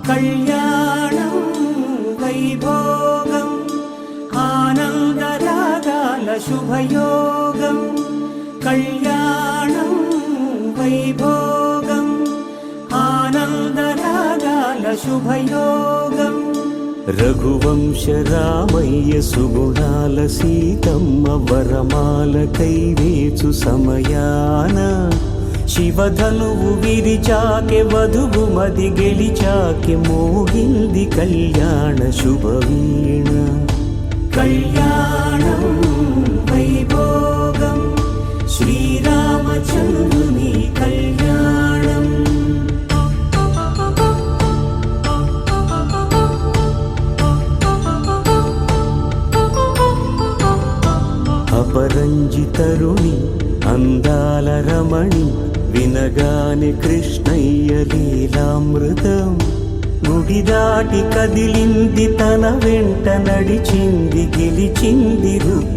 కళ్యాణం వైభోగం ఆనందరాగాల శుభయోగం. కళ్యాణం వైభోగం ఆనందరాగాల శుభయోగం. రఘువంశ రామయ్య సుగుణాల సీతమ్మ వరమాల కైవేచు సమయాన శివధనువు విరిచాకె వధువు మది గెలిచాకె మోగింది కళ్యాణ శుభవీణ. కళ్యాణం వైభోగం శ్రీరామచంద్రుని కళ్యాణం. అపరంజితరుణి అందాల రమణి వినగానే కృష్ణయ్య లీలామృతం. గుడి దాటి కదిలింది తన వెంట నడిచింది గెలిచింది రుక్మిణీ